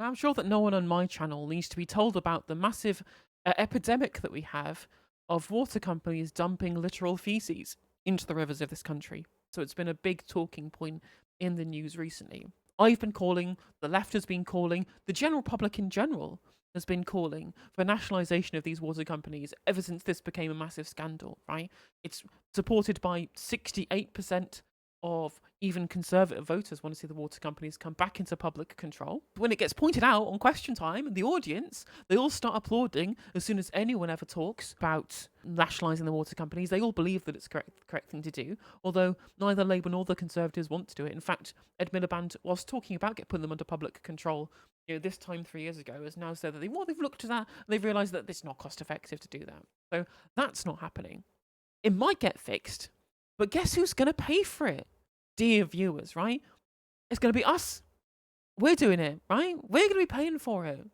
Now, I'm sure that no one on my channel needs to be told about the massive epidemic that we have of water companies dumping literal feces into the rivers of this country. So it's been a big talking point in the news recently. I've been calling, the left has been calling, the general public in general has been calling for nationalisation of these water companies ever since this became a massive scandal, right? It's supported by 68% of even conservative voters want to see the water companies come back into public control. When it gets pointed out on question time in the audience, they all start applauding as soon as anyone ever talks about nationalising the water companies. They all believe that it's the correct thing to do, although neither Labour nor the Conservatives want to do it. In fact, Ed Miliband was talking about putting them under public control, this time 3 years ago, has now said that they've looked at that and they've realised that it's not cost effective to do that. So that's not happening. It might get fixed, but guess who's going to pay for it? Dear viewers, right? It's going to be us. We're doing it, right? We're going to be paying for it.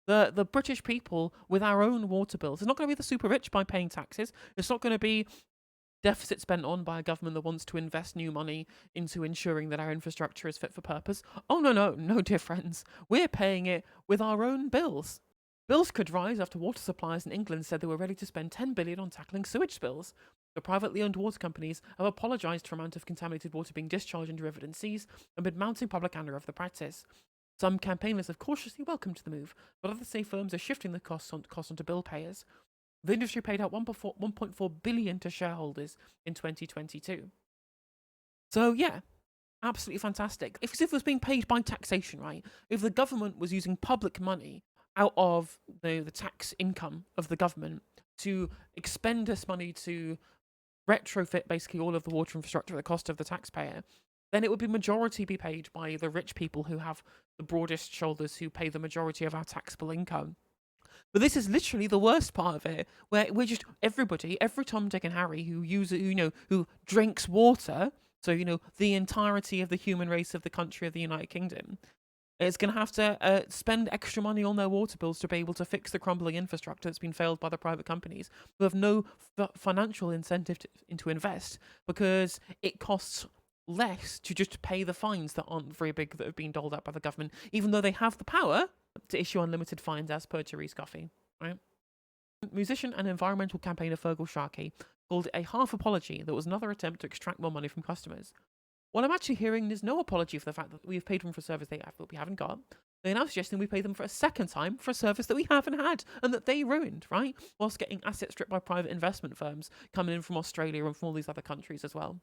The British people with our own water bills. It's not going to be the super rich by paying taxes. It's not going to be deficit spent on by a government that wants to invest new money into ensuring that our infrastructure is fit for purpose. Oh, no, dear friends. We're paying it with our own bills. Bills could rise after water suppliers in England said they were ready to spend 10 billion on tackling sewage spills. The privately owned water companies have apologised for amount of contaminated water being discharged into rivers and seas amid mounting public anger of the practice. Some campaigners have cautiously welcomed the move, but others say firms are shifting the costs onto bill payers. The industry paid out 1.4 billion to shareholders in 2022. So yeah, absolutely fantastic. If it was being paid by taxation, right? If the government was using public money out of the tax income of the government to expend this money to retrofit basically all of the water infrastructure at the cost of the taxpayer, then it would be majority be paid by the rich people who have the broadest shoulders, who pay the majority of our taxable income. But this is literally the worst part of it, where we're just everybody, every Tom, Dick, and Harry who drinks water. So the entirety of the human race of the country of the United Kingdom is going to have to spend extra money on their water bills to be able to fix the crumbling infrastructure that's been failed by the private companies, who have no financial incentive to invest, because it costs less to just pay the fines that aren't very big that have been doled out by the government, even though they have the power to issue unlimited fines, as per Therese Coffey. Right? Musician and environmental campaigner Fergal Sharkey called it a half apology that was another attempt to extract more money from customers. What I'm actually hearing is no apology for the fact that we've paid them for a service that we haven't got. They're now suggesting we pay them for a second time for a service that we haven't had and that they ruined, right? Whilst getting assets stripped by private investment firms coming in from Australia and from all these other countries as well.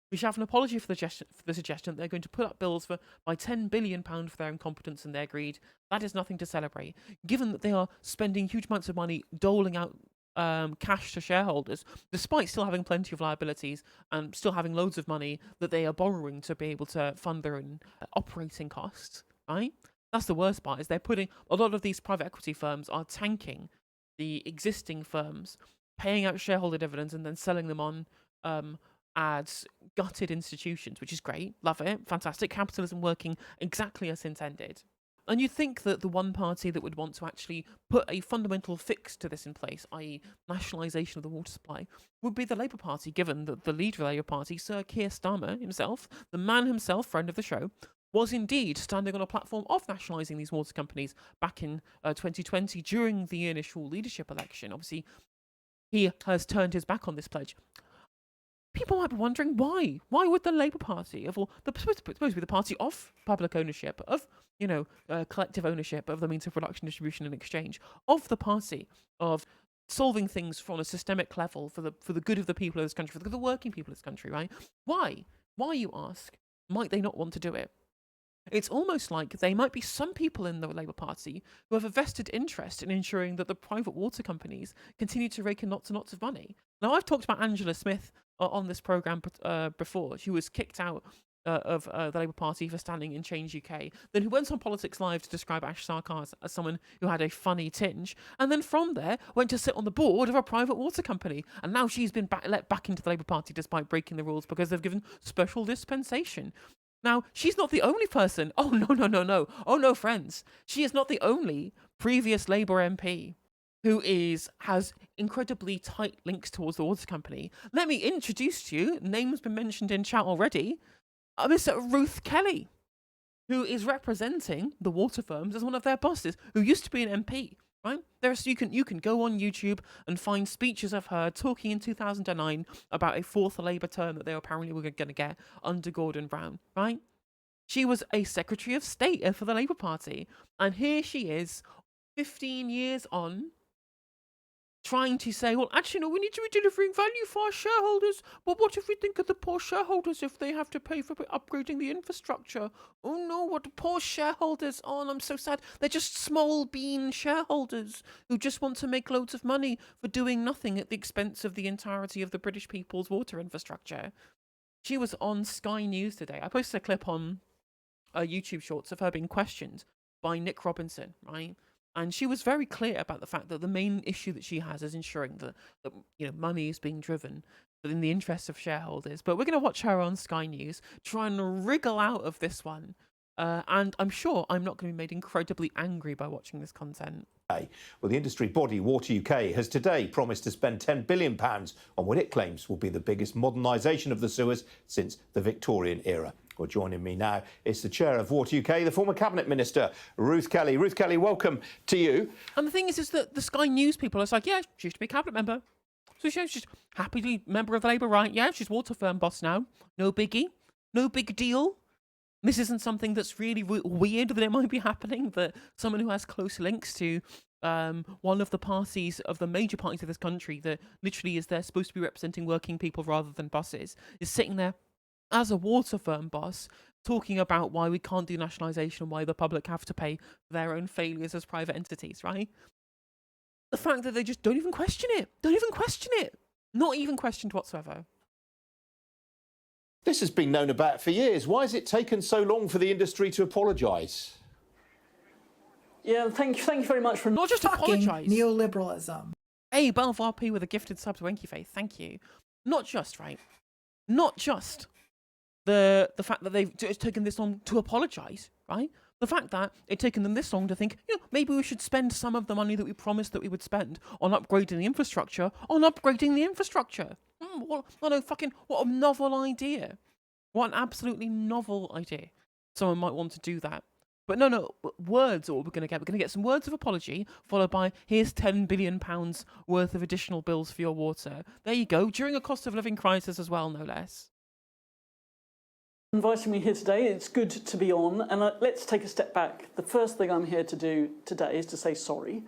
We should have an apology for the suggestion that they're going to put up bills by £10 billion for their incompetence and their greed. That is nothing to celebrate, given that they are spending huge amounts of money doling out cash to shareholders, despite still having plenty of liabilities and still having loads of money that they are borrowing to be able to fund their own operating costs, right? That's the worst part, is they're putting, a lot of these private equity firms are tanking the existing firms, paying out shareholder dividends and then selling them on as gutted institutions, which is great, love it, fantastic, capitalism working exactly as intended. And you'd think that the one party that would want to actually put a fundamental fix to this in place, i.e. nationalisation of the water supply, would be the Labour Party, given that the leader of the Labour Party, Sir Keir Starmer himself, the man himself, friend of the show, was indeed standing on a platform of nationalising these water companies back in 2020 during the initial leadership election. Obviously, he has turned his back on this pledge. People might be wondering why. Why would the Labour Party, supposed to be the party of public ownership, of collective ownership of the means of production, distribution, and exchange, of the party of solving things from a systemic level for the good of the people of this country, for the good of the working people of this country, right? Why? Why, you ask? Might they not want to do it? It's almost like there might be some people in the Labour Party who have a vested interest in ensuring that the private water companies continue to rake in lots and lots of money. Now, I've talked about Angela Smith on this programme before. She was kicked out of the Labour Party for standing in Change UK, then who went on Politics Live to describe Ash Sarkar as someone who had a funny tinge, and then from there went to sit on the board of a private water company, and now she's been let back into the Labour Party despite breaking the rules because they've given special dispensation. Now, she's not the only person. Oh, no. Oh, no, friends. She is not the only previous Labour MP who has incredibly tight links towards the water company. Let me introduce to you, name's been mentioned in chat already, Miss Ruth Kelly. who is representing the water firms as one of their bosses, who used to be an MP. Right? You can go on YouTube and find speeches of her talking in 2009 about a fourth Labour term that they apparently were going to get under Gordon Brown. Right? She was a Secretary of State for the Labour Party, and here she is, 15 years on, trying to say, well, actually, no, we need to be delivering value for our shareholders. But what if we think of the poor shareholders if they have to pay for upgrading the infrastructure? Oh no, what the poor shareholders? Oh, I'm so sad. They're just small bean shareholders who just want to make loads of money for doing nothing at the expense of the entirety of the British people's water infrastructure. She was on Sky News today. I posted a clip on YouTube Shorts of her being questioned by Nick Robinson, right? And she was very clear about the fact that the main issue that she has is ensuring that money is being driven in the interest of shareholders. But we're going to watch her on Sky News try and wriggle out of this one. And I'm sure I'm not going to be made incredibly angry by watching this content. Well, the industry body Water UK has today promised to spend £10 billion on what it claims will be the biggest modernisation of the sewers since the Victorian era. Well, joining me now is the chair of Water UK, the former Cabinet Minister, Ruth Kelly. Ruth Kelly, welcome to you. And the thing is that the Sky News people are like, yeah, she used to be a Cabinet member. So she's happily member of the Labour right. Yeah, she's water firm boss now. No biggie. No big deal. This isn't something that's really weird that it might be happening, that someone who has close links to one of the parties, of the major parties of this country, that literally is there supposed to be representing working people rather than bosses, is sitting there as a water firm boss talking about why we can't do nationalisation, why the public have to pay for their own failures as private entities, right? The fact that they just don't even question it. Not even questioned whatsoever. This has been known about for years. Why has it taken so long for the industry to apologise? Yeah, thank you very much for not just apologise. Neoliberalism. Hey, Belvoir P with a gifted sub to Wenky Faith. Thank you. Not just the fact that they've taken this long to apologise, right? The fact that it's taken them this long to think, maybe we should spend some of the money that we promised that we would spend on upgrading the infrastructure, What a novel idea. What an absolutely novel idea. Someone might want to do that. But no, words are all we're going to get. We're going to get some words of apology, followed by, here's £10 billion worth of additional bills for your water. There you go, during a cost of living crisis as well, no less. Inviting me here today. It's good to be on, and let's take a step back. The first thing I'm here to do today is to say sorry.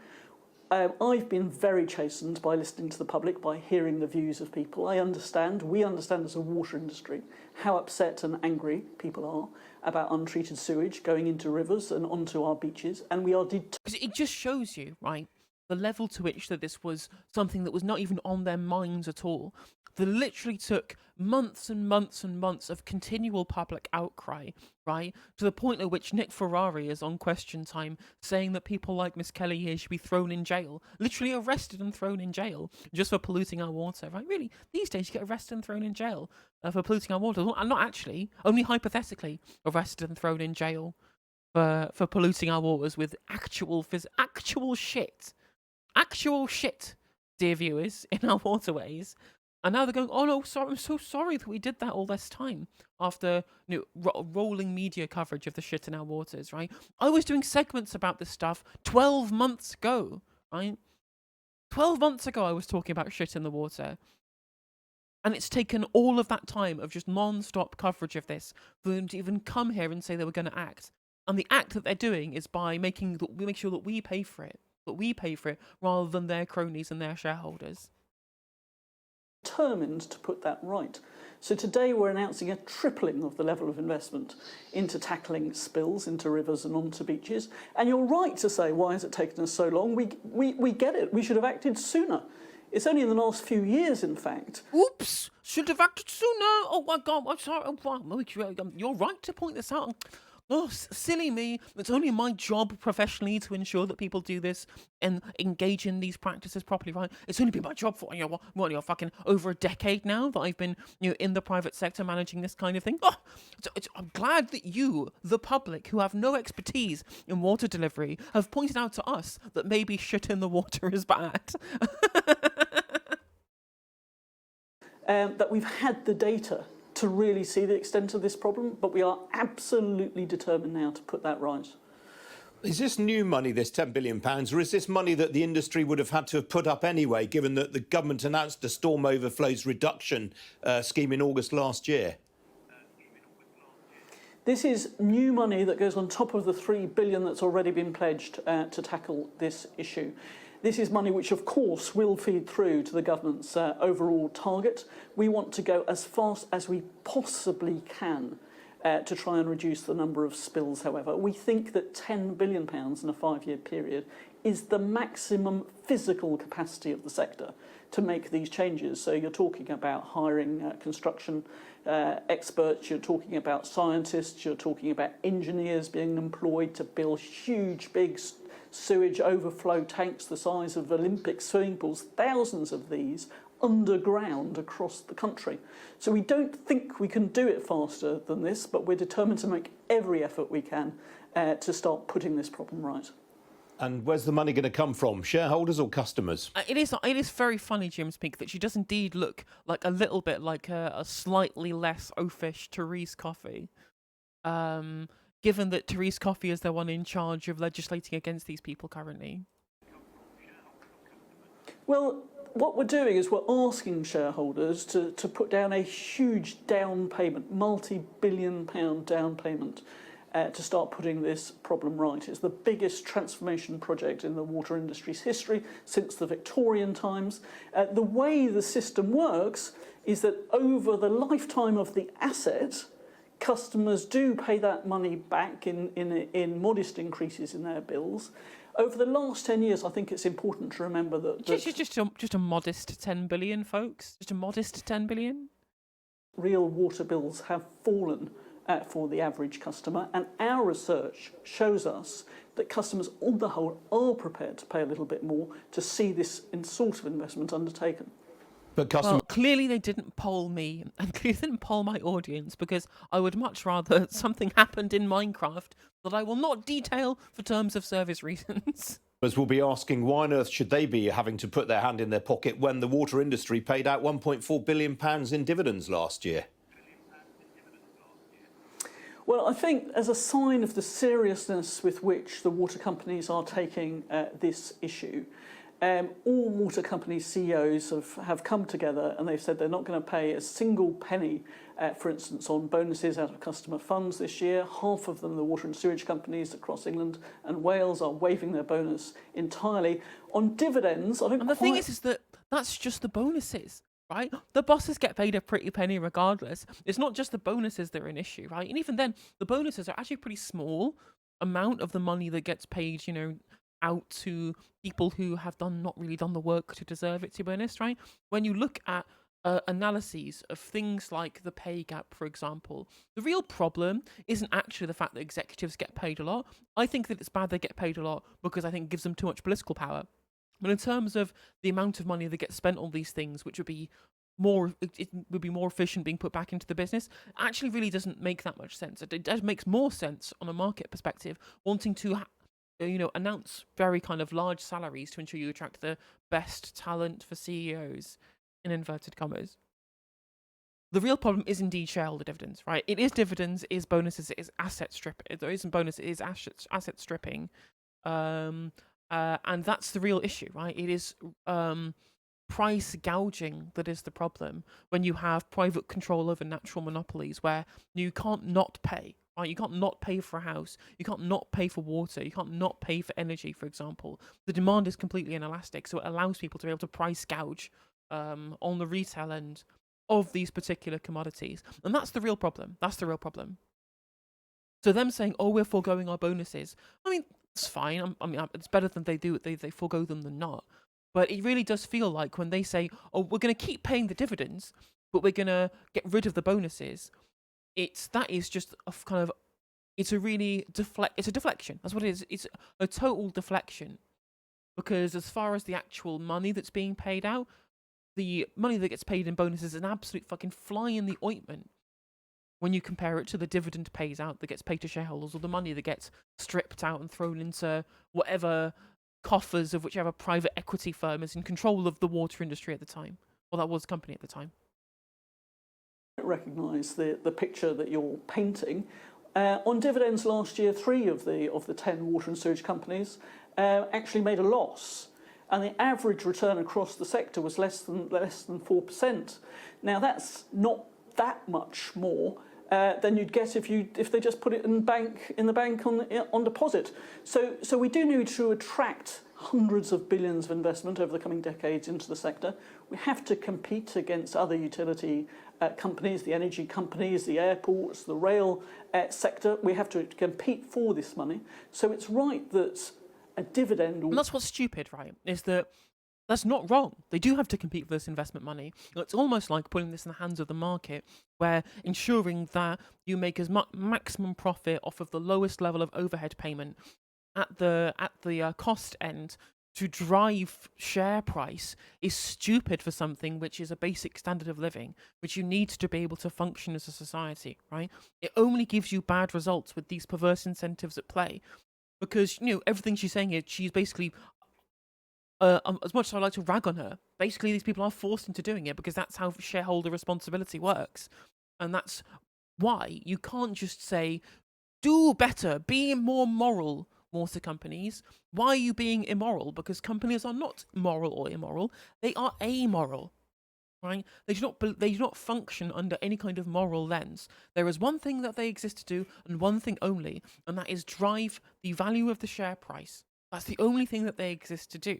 I've been very chastened by listening to the public, by hearing the views of people. we understand as a water industry how upset and angry people are about untreated sewage going into rivers and onto our beaches, and we are because it just shows you, right, the level to which that this was something that was not even on their minds at all. That literally took months and months and months of continual public outcry, right? To the point at which Nick Ferrari is on Question Time saying that people like Miss Kelly here should be thrown in jail, literally arrested and thrown in jail just for polluting our water, right? Really, these days you get arrested and thrown in jail for polluting our water. And not actually, only hypothetically arrested and thrown in jail for polluting our waters with actual shit, dear viewers, in our waterways. And now they're going, oh no, sorry, I'm so sorry that we did that all this time after rolling media coverage of the shit in our waters, right? I was doing segments about this stuff 12 months ago, right? 12 months ago I was talking about shit in the water. And it's taken all of that time of just non-stop coverage of this for them to even come here and say they were going to act. And the act that they're doing is by make sure that we pay for it, rather than their cronies and their shareholders. Determined to put that right. So today we're announcing a tripling of the level of investment into tackling spills into rivers and onto beaches. And you're right to say, why has it taken us so long? We get it. We should have acted sooner. It's only in the last few years, in fact. Oops! Should have acted sooner. Oh my God! I'm sorry. You're right to point this out. Oh, silly me. It's only my job professionally to ensure that people do this and engage in these practices properly, right? It's only been my job for, fucking over a decade now that I've been, in the private sector managing this kind of thing. Oh, I'm glad that you, the public, who have no expertise in water delivery, have pointed out to us that maybe shit in the water is bad. That we've had the data to really see the extent of this problem, but we are absolutely determined now to put that right. Is this new money, this £10 billion, or is this money that the industry would have had to have put up anyway, given that the government announced a storm overflows reduction scheme in August last year? This is new money that goes on top of the £3 billion that's already been pledged to tackle this issue. This is money which, of course, will feed through to the government's overall target. We want to go as fast as we possibly can to try and reduce the number of spills, however. We think that £10 billion in a 5-year period is the maximum physical capacity of the sector to make these changes. So you're talking about hiring construction experts, you're talking about scientists, you're talking about engineers being employed to build huge, big sewage overflow tanks the size of Olympic swimming pools, thousands of these underground across the country. So we don't think we can do it faster than this, but we're determined to make every effort we can to start putting this problem right. And where's the money going to come from? Shareholders or customers? It is very funny, Jim Speak, that she does indeed look like a little bit like a slightly less oafish Therese Coffey. Given that Therese Coffey is the one in charge of legislating against these people currently. Well, what we're doing is we're asking shareholders to put down a huge down payment, multi-billion pound down payment, to start putting this problem right. It's the biggest transformation project in the water industry's history since the Victorian times. The way the system works is that over the lifetime of the asset, customers do pay that money back in modest increases in their bills. Over the last 10 years, I think it's important to remember that... Just a modest 10 billion, folks. Just a modest 10 billion. Real water bills have fallen for the average customer, and our research shows us that customers on the whole are prepared to pay a little bit more to see this sort of investment undertaken. But customers... Well, clearly they didn't poll me, and clearly they didn't poll my audience, because I would much rather something happened in Minecraft that I will not detail for terms of service reasons. will be asking why on earth should they be having to put their hand in their pocket when the water industry paid out £1.4 billion in dividends last year? Well, I think as a sign of the seriousness with which the water companies are taking this issue, all water company CEOs have come together and they've said they're not going to pay a single penny, for instance, on bonuses out of customer funds this year. Half of them, the water and sewage companies across England and Wales, are waiving their bonus entirely. On dividends, I don't And the thing is that that's just the bonuses, right? The bosses get paid a pretty penny regardless. It's not just the bonuses that are an issue, right? And even then, the bonuses are actually a pretty small amount of the money that gets paid, out to people who have not really done the work to deserve it, to be honest, right? When you look at analyses of things like the pay gap, for example, the real problem isn't actually the fact that executives get paid a lot. I think that it's bad they get paid a lot because I think it gives them too much political power. But in terms of the amount of money that gets spent on these things, which would be it would be more efficient being put back into the business, actually really doesn't make that much sense. It makes more sense on a market perspective, wanting to announce very kind of large salaries to ensure you attract the best talent for CEOs, in inverted commas. The real problem is indeed shareholder dividends, right? It is dividends, it is bonuses, it is asset stripping. There isn't bonus, it is asset stripping. And that's the real issue, right? It is price gouging that is the problem when you have private control over natural monopolies where you can't not pay. Right, you can't not pay for a house, you can't not pay for water, you can't not pay for energy, for example. The demand is completely inelastic, so it allows people to be able to price gouge on the retail end of these particular commodities. And that's the real problem. That's the real problem. So them saying, oh, we're foregoing our bonuses, I mean, it's fine. It's better than they forego them than not. But it really does feel like when they say, oh, we're going to keep paying the dividends, but we're going to get rid of the bonuses, it's a deflection. That's what it is. It's a total deflection. Because as far as the actual money that's being paid out, the money that gets paid in bonuses is an absolute fucking fly in the ointment when you compare it to the dividend pays out that gets paid to shareholders, or the money that gets stripped out and thrown into whatever coffers of whichever private equity firm is in control of the water industry at the time. Well, that was company at the time. recognise the picture that you're painting. On dividends last year, 3 of the 10 water and sewage companies actually made a loss, and the average return across the sector was less than 4%. Now that's not that much more than you'd get if they just put it in the bank on deposit. So we do need to attract hundreds of billions of investment over the coming decades into the sector. We have to compete against other utility companies, the energy companies, the airports, the rail sector. We have to compete for this money. So it's right that a dividend... And that's what's stupid, right? Is that that's not wrong. They do have to compete for this investment money. It's almost like putting this in the hands of the market, where ensuring that you make as much maximum profit off of the lowest level of overhead payment at the cost end to drive share price is stupid for something which is a basic standard of living, which you need to be able to function as a society, right? It only gives you bad results with these perverse incentives at play, because everything she's saying here, she's basically as much as I like to rag on her, basically these people are forced into doing it because that's how shareholder responsibility works. And that's why you can't just say, do better, be more moral, water companies. Why are you being immoral? Because companies are not moral or immoral, they are amoral. Right? They do not function under any kind of moral lens. There is one thing that they exist to do, and one thing only, and that is drive the value of the share price. That's the only thing that they exist to do.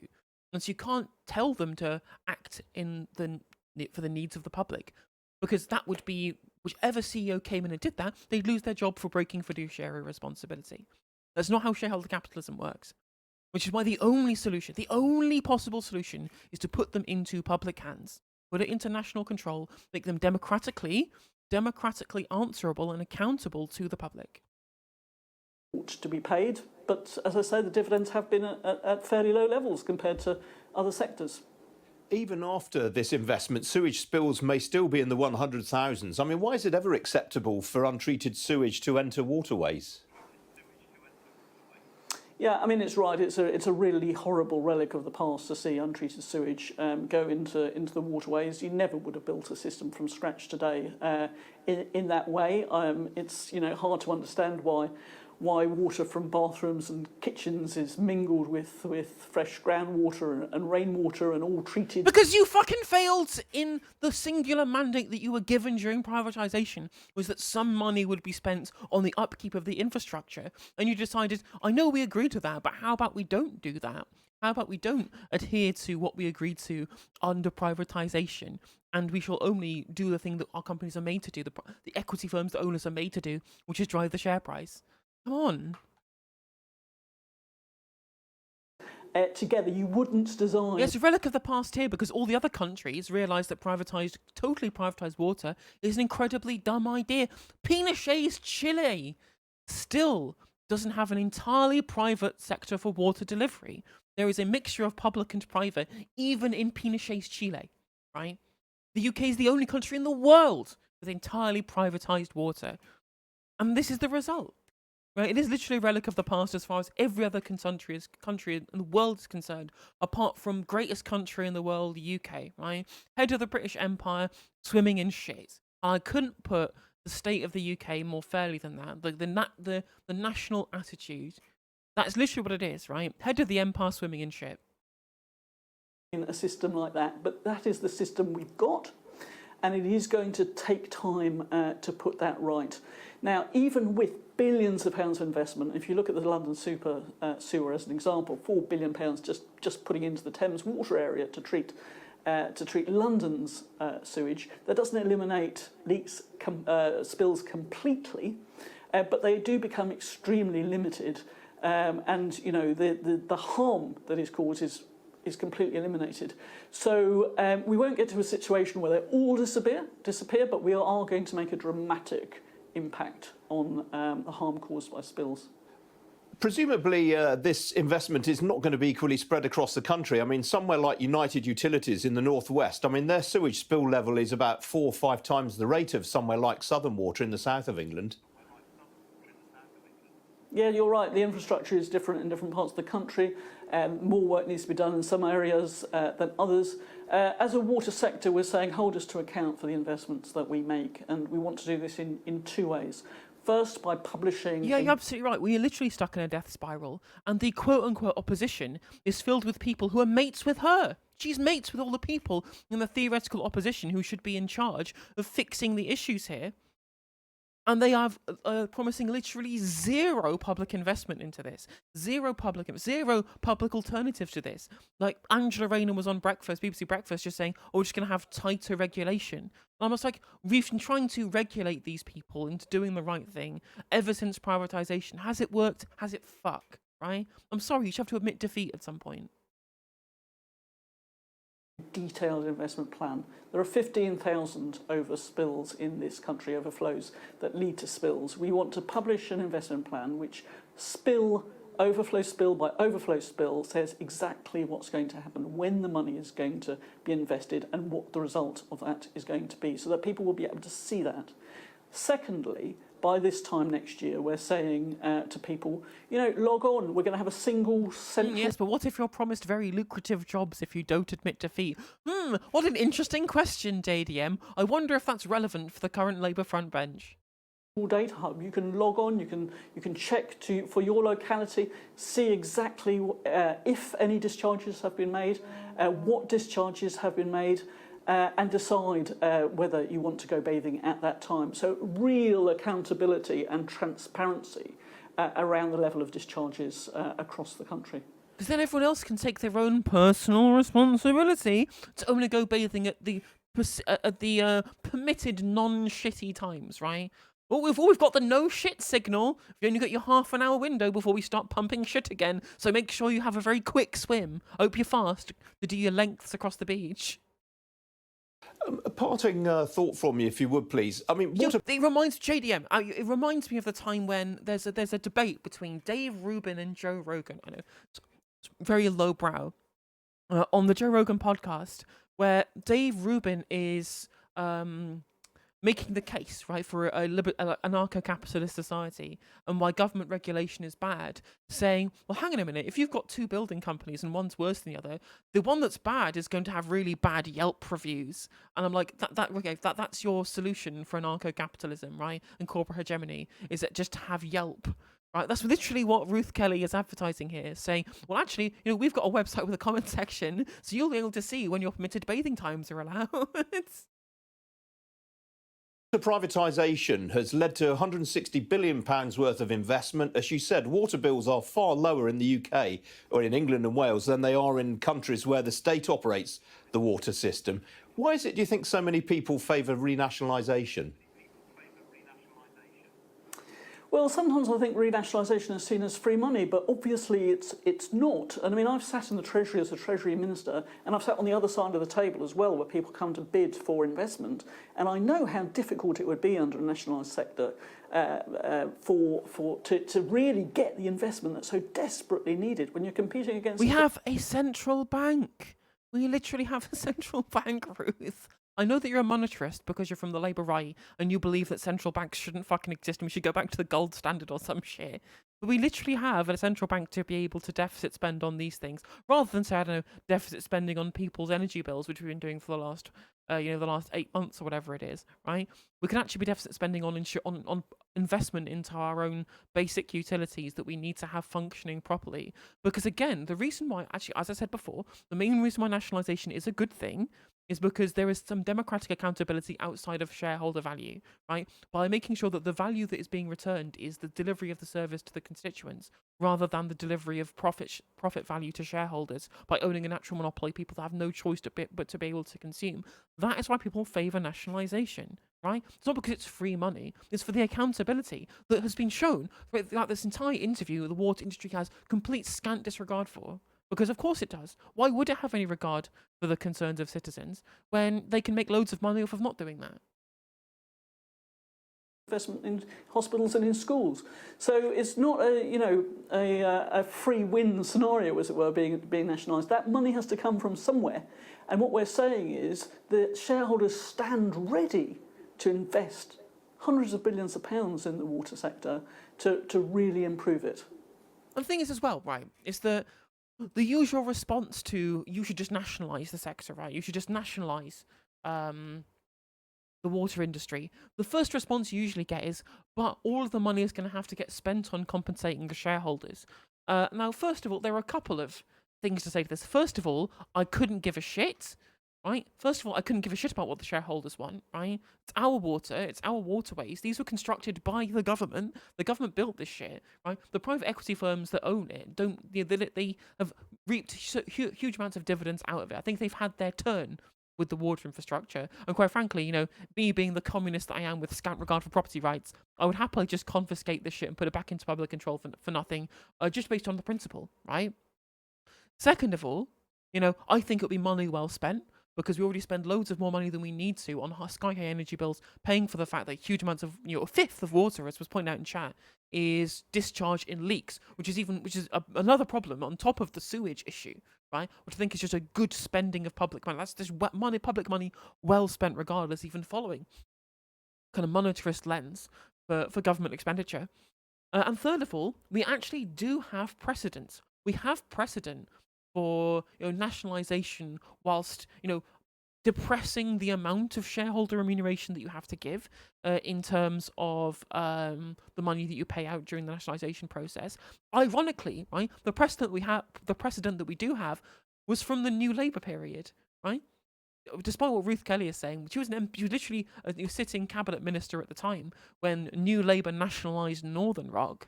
And so you can't tell them to act for the needs of the public, because that would be, whichever CEO came in and did that, they'd lose their job for breaking fiduciary responsibility. That's not how shareholder capitalism works. Which is why the only solution, the only possible solution, is to put them into public hands, put it into national control, make them democratically answerable and accountable to the public. To be paid, but as I say, the dividends have been at fairly low levels compared to other sectors. Even after this investment, sewage spills may still be in the 100,000s. I mean, why is it ever acceptable for untreated sewage to enter waterways? Yeah, I mean, it's right. It's a really horrible relic of the past to see untreated sewage go into the waterways. You never would have built a system from scratch today in that way. It's hard to understand why water from bathrooms and kitchens is mingled with fresh groundwater and rainwater and all treated. Because you fucking failed in the singular mandate that you were given during privatization, was that some money would be spent on the upkeep of the infrastructure. And you decided, I know we agreed to that, but how about we don't do that? How about we don't adhere to what we agreed to under privatization? And we shall only do the thing that our companies are made to do, the equity firms, the owners are made to do, which is drive the share price. Come on. Together, you wouldn't design... Yes, a relic of the past here, because all the other countries realised that totally privatised water is an incredibly dumb idea. Pinochet's Chile still doesn't have an entirely private sector for water delivery. There is a mixture of public and private, even in Pinochet's Chile, right? The UK is the only country in the world with entirely privatised water. And this is the result. Right, it is literally a relic of the past as far as every other country in the world is concerned, apart from greatest country in the world, the UK, right? Head of the British Empire, swimming in shit. I couldn't put the state of the UK more fairly than that. The national attitude, that's literally what it is, right? Head of the empire, swimming in shit. In a system like that, but that is the system we've got, and it is going to take time to put that right. Now, even with billions of pounds of investment, if you look at the London sewer as an example, £4 billion just putting into the Thames water area to treat London's sewage, that doesn't eliminate spills completely, but they do become extremely limited, and the harm that is caused is completely eliminated. So we won't get to a situation where they all disappear, but we are going to make a dramatic impact on the harm caused by spills. Presumably, this investment is not going to be equally spread across the country. I mean, somewhere like United Utilities in the northwest, I mean, their sewage spill level is about 4 or 5 times the rate of somewhere like Southern Water in the south of England. Yeah, you're right. The infrastructure is different in different parts of the country. More work needs to be done in some areas than others. As a water sector, we're saying hold us to account for the investments that we make, and we want to do this in two ways. First, by publishing... Yeah, you're absolutely right. We are literally stuck in a death spiral, and the quote-unquote opposition is filled with people who are mates with her. She's mates with all the people in the theoretical opposition who should be in charge of fixing the issues here. And they are promising literally zero public investment into this. Zero public alternatives to this. Like Angela Rayner was on BBC Breakfast, just saying, oh, we're just going to have tighter regulation. And I'm just like, we've been trying to regulate these people into doing the right thing ever since privatization. Has it worked? Has it fucked? Right? I'm sorry, you should have to admit defeat at some point. Detailed investment plan. There are 15,000 overspills in this country, overflows that lead to spills. We want to publish an investment plan which overflow spill by overflow spill says exactly what's going to happen, when the money is going to be invested and what the result of that is going to be, so that people will be able to see that. Secondly, by this time next year, we're saying to people, log on. We're going to have a single central... Yes, but what if you're promised very lucrative jobs if you don't admit defeat? What an interesting question, JDM. I wonder if that's relevant for the current Labour front bench. Data hub. You can log on. You can check for your locality, see exactly if any discharges have been made, what discharges have been made. And decide whether you want to go bathing at that time. So real accountability and transparency around the level of discharges across the country. Because then everyone else can take their own personal responsibility to only go bathing at the permitted non-shitty times, right? Well, we've got the no shit signal. You've only got your half-an-hour window before we start pumping shit again. So make sure you have a very quick swim. Hope you're fast to do your lengths across the beach. A parting thought from you, if you would, please. I mean, it reminds JDM. It reminds me of the time when there's a debate between Dave Rubin and Joe Rogan. I know it's very lowbrow on the Joe Rogan podcast, where Dave Rubin is making the case, right, for an anarcho-capitalist society and why government regulation is bad, saying, well, hang on a minute, if you've got two building companies and one's worse than the other, the one that's bad is going to have really bad Yelp reviews. And I'm like, that's your solution for anarcho-capitalism, right, and corporate hegemony, is that just to have Yelp. Right, that's literally what Ruth Kelly is advertising here, saying, well, actually, we've got a website with a comment section, so you'll be able to see when your permitted bathing times are allowed. Privatisation has led to £160 billion worth of investment. As you said, water bills are far lower in the UK or in England and Wales than they are in countries where the state operates the water system. Why is it, do you think, so many people favour renationalisation? Well, sometimes I think renationalisation is seen as free money, but obviously it's not. And I mean, I've sat in the Treasury as a Treasury Minister, and I've sat on the other side of the table as well, where people come to bid for investment. And I know how difficult it would be under a nationalised sector to really get the investment that's so desperately needed when you're competing against... We have a central bank. We literally have a central bank, Ruth. I know that you're a monetarist because you're from the Labour right and you believe that central banks shouldn't fucking exist and we should go back to the gold standard or some shit. But we literally have a central bank to be able to deficit spend on these things, rather than say, I don't know, deficit spending on people's energy bills, which we've been doing for the last, the last 8 months or whatever it is, right? We can actually be deficit spending on investment into our own basic utilities that we need to have functioning properly. Because again, the reason why, actually, as I said before, the main reason why nationalisation is a good thing is because there is some democratic accountability outside of shareholder value, right? By making sure that the value that is being returned is the delivery of the service to the constituents, rather than the delivery of profit value to shareholders by owning a natural monopoly people that have no choice but to be able to consume. That is why people favour nationalisation, right? It's not because it's free money, it's for the accountability that has been shown throughout this entire interview the water industry has complete scant disregard for. Because of course it does. Why would it have any regard for the concerns of citizens when they can make loads of money off of not doing that? Investment in hospitals and in schools. So it's not a free win scenario, as it were, being nationalised. That money has to come from somewhere. And what we're saying is that shareholders stand ready to invest hundreds of billions of pounds in the water sector to really improve it. And the thing is as well, right, is that the usual response to you should just nationalise the sector, right? You should just nationalise the water industry. The first response you usually get is, but all of the money is going to have to get spent on compensating the shareholders. Now, first of all, there are a couple of things to say to this. First of all, I couldn't give a shit. Right? First of all, I couldn't give a shit about what the shareholders want, right? It's our water, it's our waterways. These were constructed by the government. The government built this shit, right? The private equity firms that own it they have reaped huge amounts of dividends out of it. I think they've had their turn with the water infrastructure. And quite frankly, me being the communist that I am with scant regard for property rights, I would happily just confiscate this shit and put it back into public control for nothing, just based on the principle, right? Second of all, I think it would be money well spent because we already spend loads of more money than we need to on sky high energy bills, paying for the fact that huge amounts of, a fifth of water, as was pointed out in chat, is discharged in leaks, which is another problem on top of the sewage issue, right? Which I think is just a good spending of public money. That's just public money well spent, regardless, even following kind of monetarist lens for government expenditure. And third of all, we actually do have precedents. We have precedent for nationalisation whilst depressing the amount of shareholder remuneration that you have to give in terms of the money that you pay out during the nationalisation process. Ironically, right, the precedent that we do have was from the New Labour period, right? Despite what Ruth Kelly is saying, she was literally a sitting cabinet minister at the time when New Labour nationalised Northern Rock.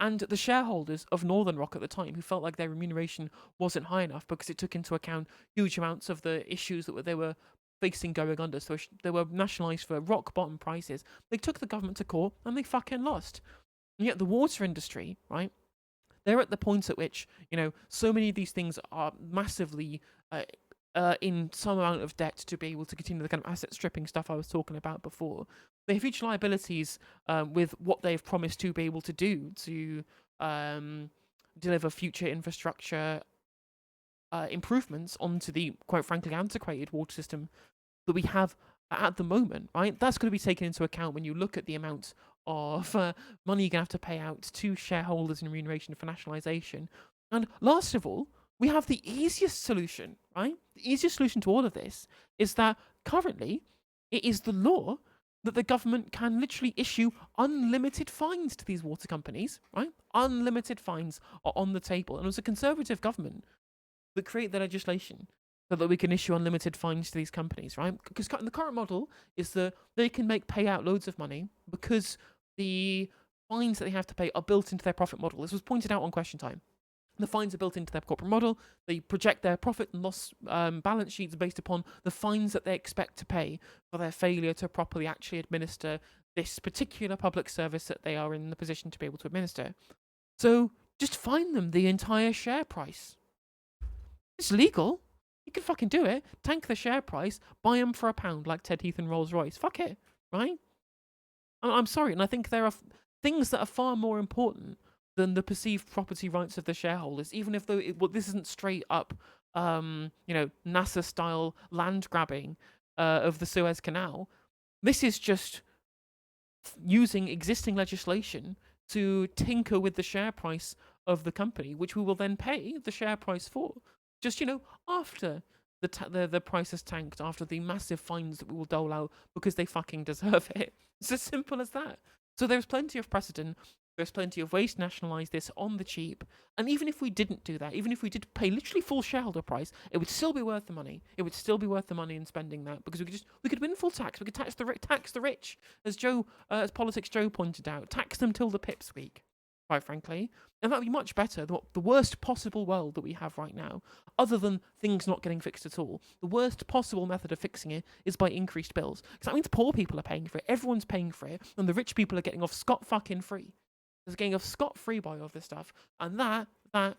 And the shareholders of Northern Rock at the time, who felt like their remuneration wasn't high enough because it took into account huge amounts of the issues that they were facing going under, so they were nationalised for rock bottom prices, they took the government to court and they fucking lost. And yet the water industry, right, they're at the point at which, so many of these things are massively in some amount of debt to be able to continue the kind of asset stripping stuff I was talking about before. They have huge liabilities with what they've promised to be able to do to deliver future infrastructure improvements onto the, quite frankly, antiquated water system that we have at the moment, right? That's going to be taken into account when you look at the amount of money you're going to have to pay out to shareholders in remuneration for nationalisation. And last of all, we have the easiest solution, right? The easiest solution to all of this is that currently it is the law that the government can literally issue unlimited fines to these water companies, right? Unlimited fines are on the table. And it was a Conservative government that created the legislation so that we can issue unlimited fines to these companies, right? Because the current model is that they can pay out loads of money because the fines that they have to pay are built into their profit model. This was pointed out on Question Time. The fines are built into their corporate model. They project their profit and loss balance sheets based upon the fines that they expect to pay for their failure to properly actually administer this particular public service that they are in the position to be able to administer. So just fine them the entire share price. It's legal. You can fucking do it. Tank the share price, buy them for £1 like Ted Heath and Rolls Royce. Fuck it, right? I'm sorry, and I think there are things that are far more important than the perceived property rights of the shareholders, even if this isn't straight up, NASA-style land grabbing of the Suez Canal. This is just using existing legislation to tinker with the share price of the company, which we will then pay the share price for. Just after the price has tanked, after the massive fines that we will dole out because they fucking deserve it. It's as simple as that. So there's plenty of precedent. There's plenty of ways to nationalise this on the cheap. And even if we didn't do that, even if we did pay literally full shareholder price, it would still be worth the money. It would still be worth the money in spending that because we could win full tax. We could tax the rich, as Politics Joe pointed out, tax them till the pips squeak, quite frankly. And that would be much better than the worst possible world that we have right now, other than things not getting fixed at all. The worst possible method of fixing it is by increased bills. Because that means poor people are paying for it, everyone's paying for it, and the rich people are getting off scot-fucking-free. They're getting off scot-free by all this stuff, and that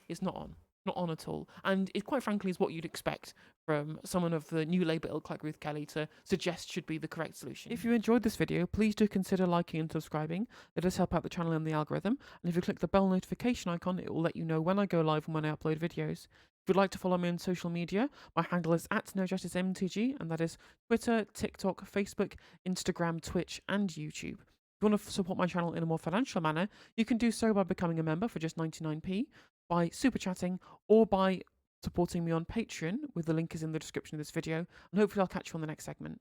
is not on at all. And it, quite frankly, is what you'd expect from someone of the New Labour ilk like Ruth Kelly to suggest should be the correct solution. If you enjoyed this video, please do consider liking and subscribing. It does help out the channel and the algorithm. And if you click the bell notification icon, it will let you know when I go live and when I upload videos. If you'd like to follow me on social media, my handle is @NoJusticeMTG, and that is Twitter, TikTok, Facebook, Instagram, Twitch, and YouTube. If you want to support my channel in a more financial manner, you can do so by becoming a member for just 99p. by super chatting or by supporting me on Patreon, with the link is in the description of this video, and hopefully I'll catch you on the next segment.